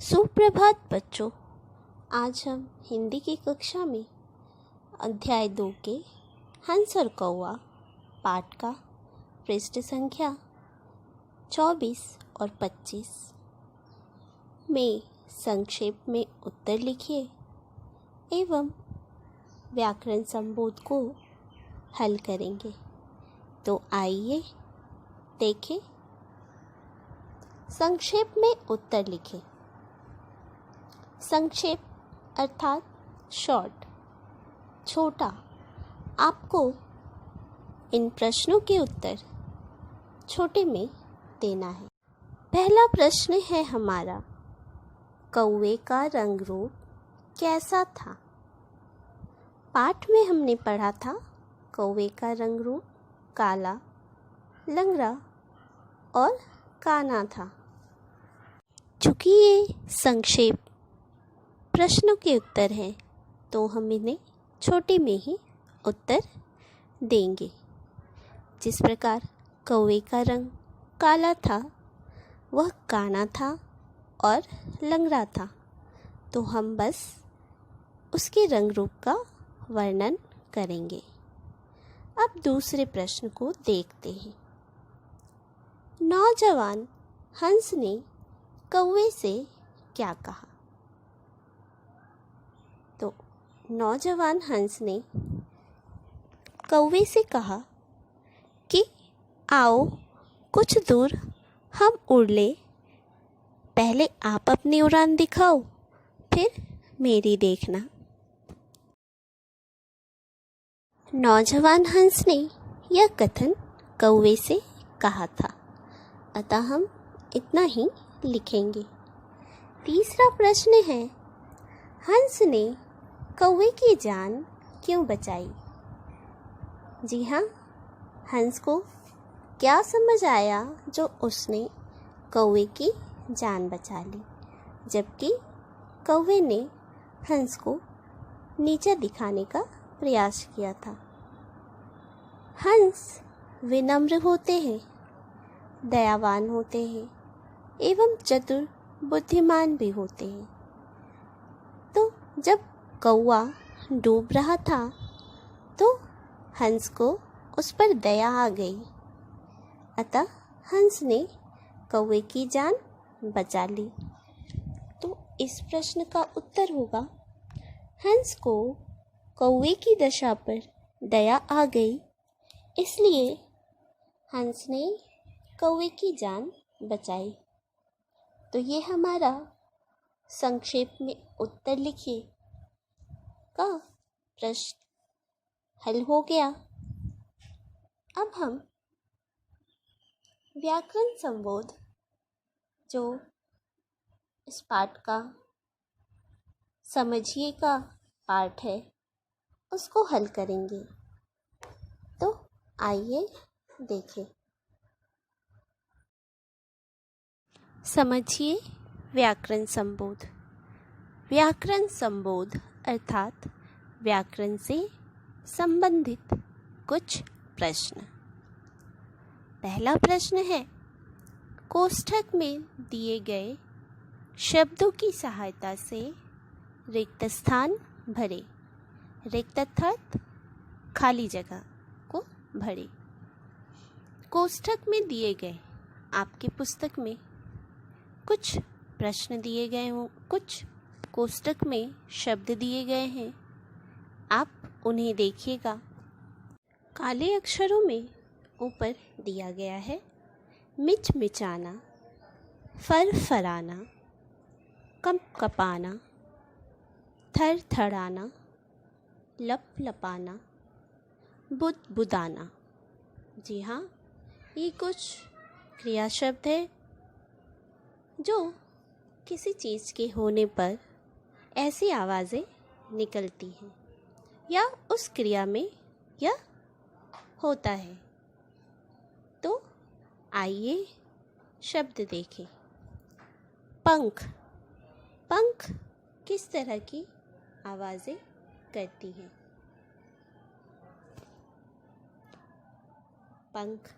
सुप्रभात बच्चों। आज हम हिंदी की कक्षा में अध्याय 2 के हंस और कौवा पाठ का पृष्ठ संख्या 24 और 25 में संक्षेप में उत्तर लिखिए एवं व्याकरण संबोध को हल करेंगे। तो आइए देखें। संक्षेप में उत्तर लिखें। संक्षेप अर्थात शॉर्ट, छोटा। आपको इन प्रश्नों के उत्तर छोटे में देना है। पहला प्रश्न है हमारा, कौवे का रंग रूप कैसा था? पाठ में हमने पढ़ा था कौवे का रंग रूप काला, लंगड़ा और काना था। चूँकि ये संक्षेप प्रश्नों के उत्तर हैं तो हम इन्हें छोटे में ही उत्तर देंगे। जिस प्रकार कौवे का रंग काला था, वह काना था और लंगड़ा था, तो हम बस उसके रंग रूप का वर्णन करेंगे। अब दूसरे प्रश्न को देखते हैं। नौजवान हंस ने कौवे से क्या कहा? तो नौजवान हंस ने कौवे से कहा कि आओ कुछ दूर हम उड़ ले। पहले आप अपनी उड़ान दिखाओ, फिर मेरी देखना। नौजवान हंस ने यह कथन कौवे से कहा था, अतः हम इतना ही लिखेंगे। तीसरा प्रश्न है, हंस ने कौवे की जान क्यों बचाई? जी हाँ, हंस को क्या समझ आया जो उसने कौवे की जान बचा ली, जबकि कौवे ने हंस को नीचा दिखाने का प्रयास किया था। हंस विनम्र होते हैं, दयावान होते हैं एवं चतुर बुद्धिमान भी होते हैं। तो जब कौवा डूब रहा था तो हंस को उस पर दया आ गई, अतः हंस ने कौवे की जान बचा ली। तो इस प्रश्न का उत्तर होगा, हंस को कौवे की दशा पर दया आ गई, इसलिए हंस ने कौवे की जान बचाई। तो ये हमारा संक्षेप में उत्तर लिखिए का प्रश्न हल हो गया। अब हम व्याकरण संबोध जो इस पाठ का समझिए का पाठ है उसको हल करेंगे। तो आइए देखें। समझिए व्याकरण संबोध। व्याकरण संबोध अर्थात व्याकरण से संबंधित कुछ प्रश्न। पहला प्रश्न है, कोष्ठक में दिए गए शब्दों की सहायता से रिक्त स्थान भरे। रिक्त अर्थात खाली जगह को भरे। कोष्ठक में दिए गए, आपकी पुस्तक में कुछ प्रश्न दिए गए हों, कुछ कोष्ठक में शब्द दिए गए हैं, आप उन्हें देखिएगा। काले अक्षरों में ऊपर दिया गया है मिचमिचाना, फरफराना, कंपकपाना, थरथराना, लपलपाना, बुदबुदाना। जी हाँ, ये कुछ क्रिया शब्द है जो किसी चीज़ के होने पर ऐसी आवाज़ें निकलती हैं या उस क्रिया में यह होता है। तो आइए शब्द देखें। पंख। पंख किस तरह की आवाज़ें करती हैं? पंख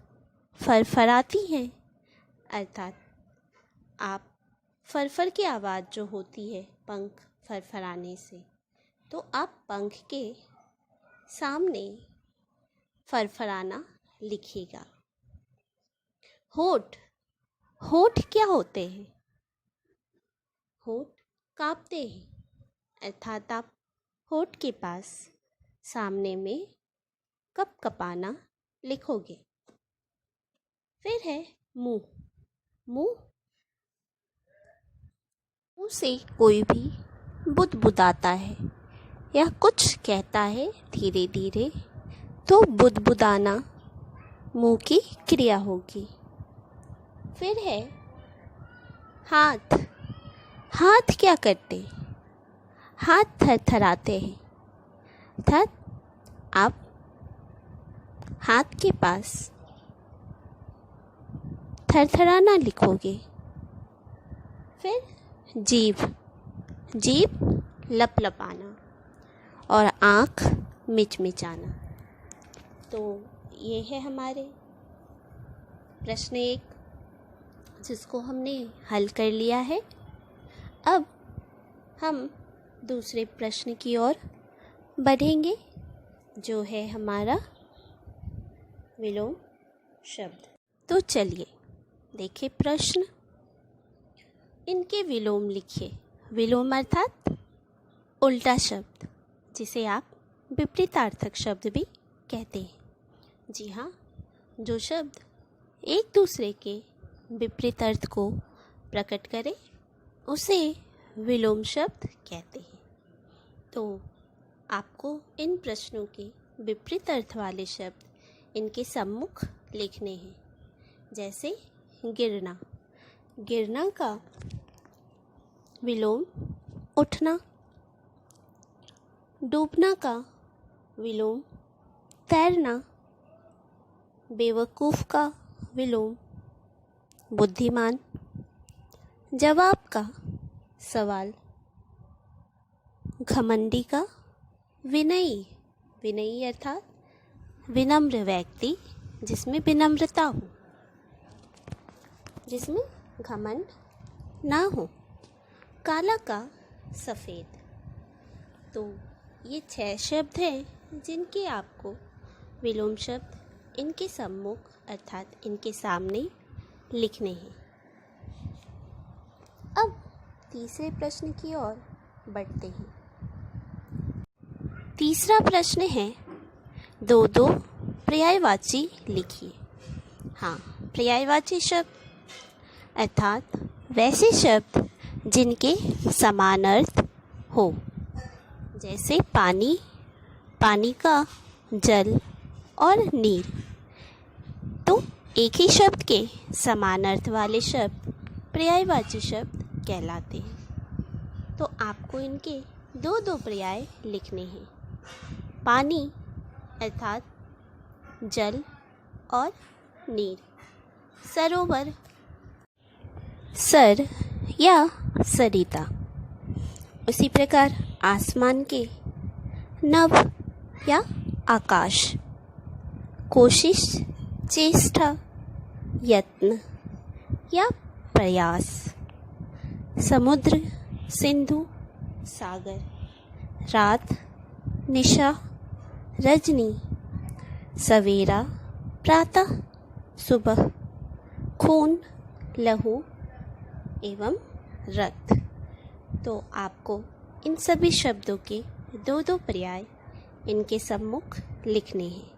फरफराती हैं, अर्थात आप फरफर की आवाज़ जो होती है पंख फरफराने से, तो आप पंख के सामने फरफराना लिखिएगा। होठ, होठ क्या होते हैं? होठ कांपते हैं, अर्थात आप होठ के पास सामने में कपकपाना लिखोगे। फिर है मुंह, मुंह, मुंह से कोई भी बुदबुदाता है या कुछ कहता है धीरे धीरे, तो बुदबुदाना मुंह की क्रिया होगी। फिर है हाथ, हाथ क्या करते? हाथ थरथराते हैं, अर्थात आप हाथ के पास थरथराना लिखोगे। फिर जीभ, जीभ लपलपाना और आँख मिचमिचाना। तो ये है हमारे प्रश्न 1, जिसको हमने हल कर लिया है। अब हम दूसरे प्रश्न की ओर बढ़ेंगे, जो है हमारा विलोम शब्द। तो चलिए देखिए प्रश्न। इनके विलोम लिखिए। विलोम अर्थात उल्टा शब्द, जिसे आप विपरीतार्थक शब्द भी कहते हैं। जी हाँ, जो शब्द एक दूसरे के विपरीत अर्थ को प्रकट करे उसे विलोम शब्द कहते हैं। तो आपको इन प्रश्नों के विपरीत अर्थ वाले शब्द इनके सम्मुख लिखने हैं। जैसे गिरना, गिरना का विलोम उठना। डूबना का विलोम तैरना। बेवकूफ़ का विलोम बुद्धिमान। जवाब का सवाल। घमंडी का विनयी, विनयी अर्थात विनम्र व्यक्ति, जिसमें विनम्रता हो, जिसमें घमंड ना हो। काला का सफ़ेद। तो ये 6 शब्द हैं जिनके आपको विलोम शब्द इनके सम्मुख अर्थात इनके सामने लिखने हैं। अब तीसरे प्रश्न की ओर बढ़ते हैं। तीसरा प्रश्न है, 2 पर्यायवाची लिखिए। हाँ, पर्यायवाची शब्द अर्थात वैसे शब्द जिनके समान अर्थ हो। जैसे पानी, पानी का, जल और नीर। तो एक ही शब्द के समान अर्थ वाले शब्द पर्यायवाची शब्द कहलाते हैं। तो आपको इनके 2 पर्याय लिखने हैं। पानी अर्थात जल और नीर। सरोवर, सर या सरिता। उसी प्रकार आसमान के नभ या आकाश। कोशिश, चेष्टा, यत्न या प्रयास। समुद्र, सिंधु, सागर। रात, निशा, रजनी। सवेरा, प्रातः, सुबह। खून, लहू एवं रक्त। तो आपको इन सभी शब्दों के 2 पर्याय इनके सम्मुख लिखने हैं।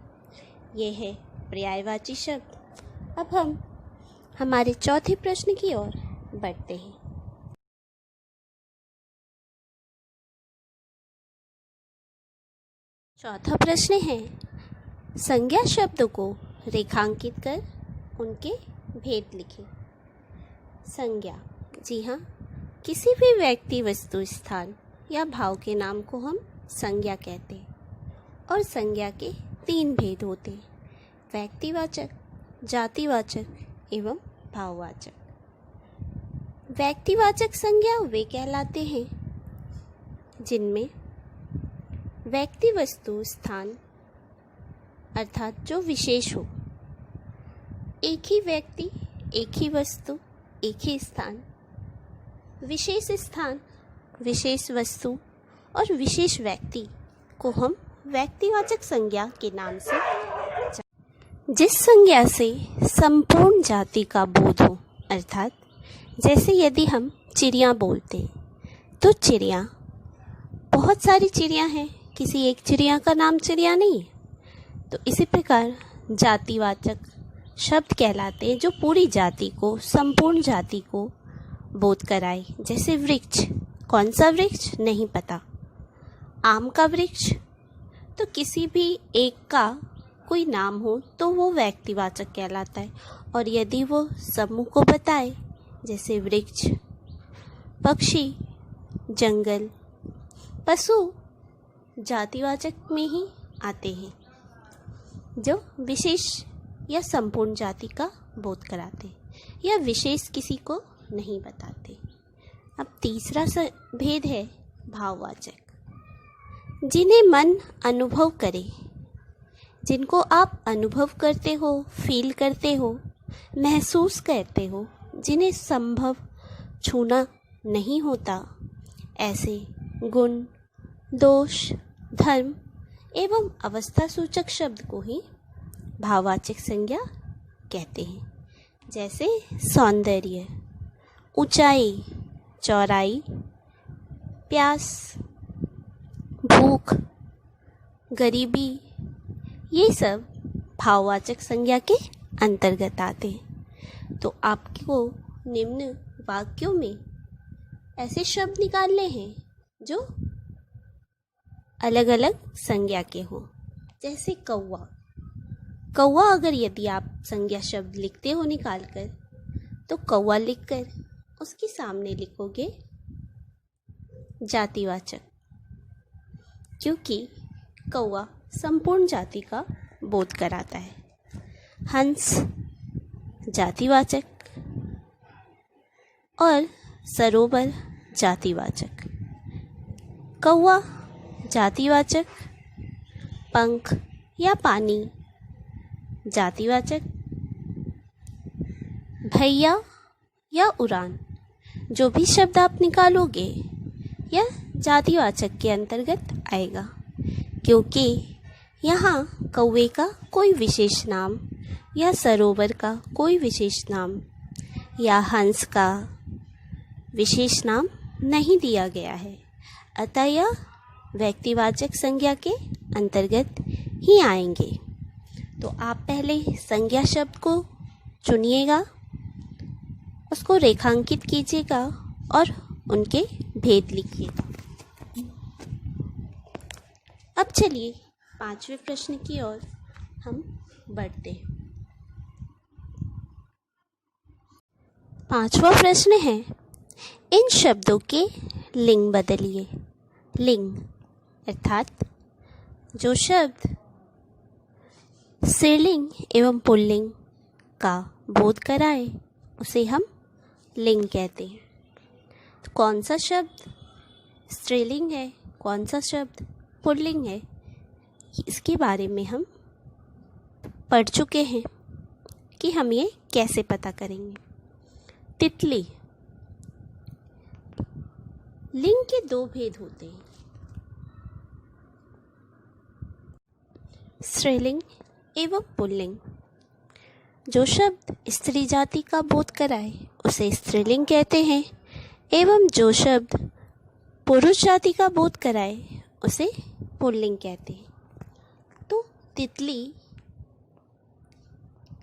ये है पर्यायवाची शब्द। अब हम हमारे चौथे प्रश्न की ओर बढ़ते हैं। चौथा प्रश्न है, संज्ञा शब्द को रेखांकित कर उनके भेद लिखें। संज्ञा, जी हाँ, किसी भी व्यक्ति, वस्तु, स्थान या भाव के नाम को हम संज्ञा कहते हैं। और संज्ञा के 3 भेद होते हैं, व्यक्तिवाचक, जातिवाचक एवं भाववाचक। व्यक्तिवाचक संज्ञा वे कहलाते हैं जिनमें व्यक्ति, वस्तु, स्थान अर्थात जो विशेष हो। एक ही व्यक्ति, एक ही वस्तु, एक ही स्थान विशेष स्थान, विशेष वस्तु और विशेष व्यक्ति को हम व्यक्तिवाचक संज्ञा के नाम से जिस संज्ञा से संपूर्ण जाति का बोध हो, अर्थात जैसे यदि हम चिड़िया बोलते तो चिड़िया, बहुत सारी चिड़िया हैं, किसी एक चिड़िया का नाम चिड़िया नहीं है। तो इसी प्रकार जातिवाचक शब्द कहलाते हैं जो पूरी जाति को, संपूर्ण जाति को बोध कराए। जैसे वृक्ष, कौन सा वृक्ष नहीं पता, आम का वृक्ष, तो किसी भी एक का कोई नाम हो तो वो व्यक्तिवाचक कहलाता है। और यदि वो समूह को बताए, जैसे वृक्ष, पक्षी, जंगल, पशु, जातिवाचक में ही आते हैं जो विशेष या संपूर्ण जाति का बोध कराते या विशेष किसी को नहीं बताते। अब तीसरा भेद है भाववाचक, जिन्हें मन अनुभव करे, जिनको आप अनुभव करते हो, फील करते हो, महसूस करते हो, जिन्हें संभव छूना नहीं होता, ऐसे गुण, दोष, धर्म एवं अवस्था सूचक शब्द को ही भाववाचक संज्ञा कहते हैं। जैसे सौंदर्य, ऊंचाई, चौड़ाई, प्यास, भूख, गरीबी, ये सब भाववाचक संज्ञा के अंतर्गत आते हैं। तो आपको निम्न वाक्यों में ऐसे शब्द निकालने हैं जो अलग अलग संज्ञा के हों। जैसे कौवा, कौवा अगर यदि आप संज्ञा शब्द लिखते हो निकाल कर, तो कौवा लिखकर उसके सामने लिखोगे जातिवाचक, क्योंकि कौवा संपूर्ण जाति का बोध कराता है। हंस जातिवाचक और सरोवर जातिवाचक। कौवा जातिवाचक, पंख या पानी जातिवाचक, भैया या उड़ान, जो भी शब्द आप निकालोगे यह जातिवाचक के अंतर्गत आएगा, क्योंकि यहाँ कौवे का कोई विशेष नाम या सरोवर का कोई विशेष नाम या हंस का विशेष नाम नहीं दिया गया है। अतः यह व्यक्तिवाचक संज्ञा के अंतर्गत ही आएंगे। तो आप पहले संज्ञा शब्द को चुनिएगा, उसको रेखांकित कीजिएगा और उनके भेद लिखिएगा। अब चलिए पांचवें प्रश्न की ओर हम बढ़ते हैं। पांचवा प्रश्न है, इन शब्दों के लिंग बदलिए। लिंग अर्थात जो शब्द स्त्रीलिंग एवं पुल्लिंग का बोध कराए उसे हम लिंग कहते हैं। तो कौन सा शब्द स्त्रीलिंग है, कौन सा शब्द पुल्लिंग है, इसके बारे में हम पढ़ चुके हैं कि हम ये कैसे पता करेंगे। तितली, लिंग के दो भेद होते हैं, स्त्रीलिंग एवं पुल्लिंग। जो शब्द स्त्री जाति का बोध कराए उसे स्त्रीलिंग कहते हैं, एवं जो शब्द पुरुष जाति का बोध कराए उसे पुल्लिंग कहते हैं। तो तितली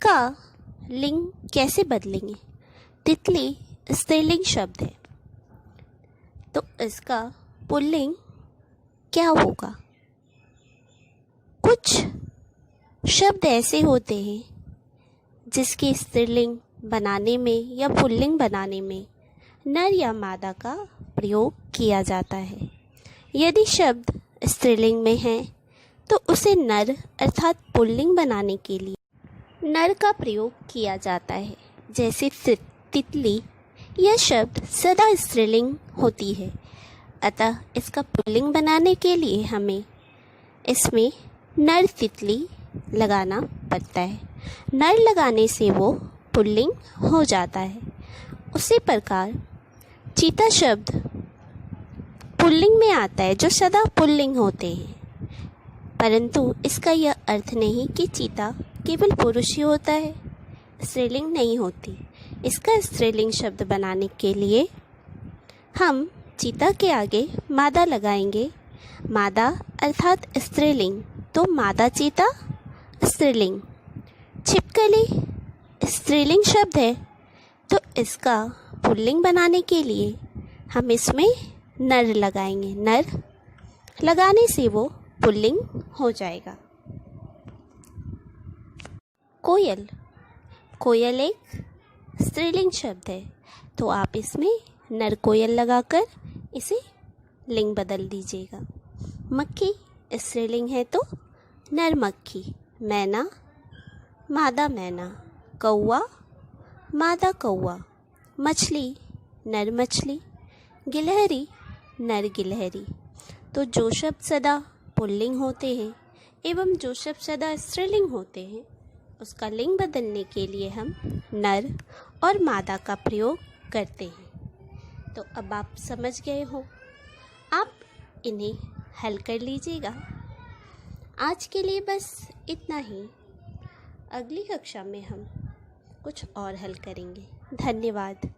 का लिंग कैसे बदलेंगे? तितली स्त्रीलिंग शब्द है, तो इसका पुल्लिंग क्या होगा? कुछ शब्द ऐसे होते हैं जिसके स्त्रीलिंग बनाने में या पुल्लिंग बनाने में नर या मादा का प्रयोग किया जाता है। यदि शब्द स्त्रीलिंग में है तो उसे नर अर्थात पुल्लिंग बनाने के लिए नर का प्रयोग किया जाता है। जैसे तितली, यह शब्द सदा स्त्रीलिंग होती है, अतः इसका पुल्लिंग बनाने के लिए हमें इसमें नर तितली लगाना पड़ता है। नर लगाने से वो पुल्लिंग हो जाता है। उसी प्रकार चीता शब्द पुल्लिंग में आता है, जो सदा पुल्लिंग होते हैं, परंतु इसका यह अर्थ नहीं कि चीता केवल पुरुष ही होता है, स्त्रीलिंग नहीं होती। इसका स्त्रीलिंग शब्द बनाने के लिए हम चीता के आगे मादा लगाएंगे। मादा अर्थात स्त्रीलिंग, तो मादा चीता स्त्रीलिंग। छिपकली स्त्रीलिंग शब्द है, तो इसका पुल्लिंग बनाने के लिए हम इसमें नर लगाएंगे। नर लगाने से वो पुल्लिंग हो जाएगा। कोयल, कोयल एक स्त्रीलिंग शब्द है, तो आप इसमें नर कोयल लगाकर इसे लिंग बदल दीजिएगा। मक्खी स्त्रीलिंग है, तो नर मक्खी। मैना मादा मैना। कौवा मादा कौवा। मछली नर मछली। गिलहरी नर गिलहरी। तो जो शब्द सदा पुल्लिंग होते हैं एवं जो शब्द सदा स्त्रीलिंग होते हैं, उसका लिंग बदलने के लिए हम नर और मादा का प्रयोग करते हैं। तो अब आप समझ गए हो, आप इन्हें हल कर लीजिएगा। आज के लिए बस इतना ही। अगली कक्षा में हम कुछ और हल करेंगे। धन्यवाद।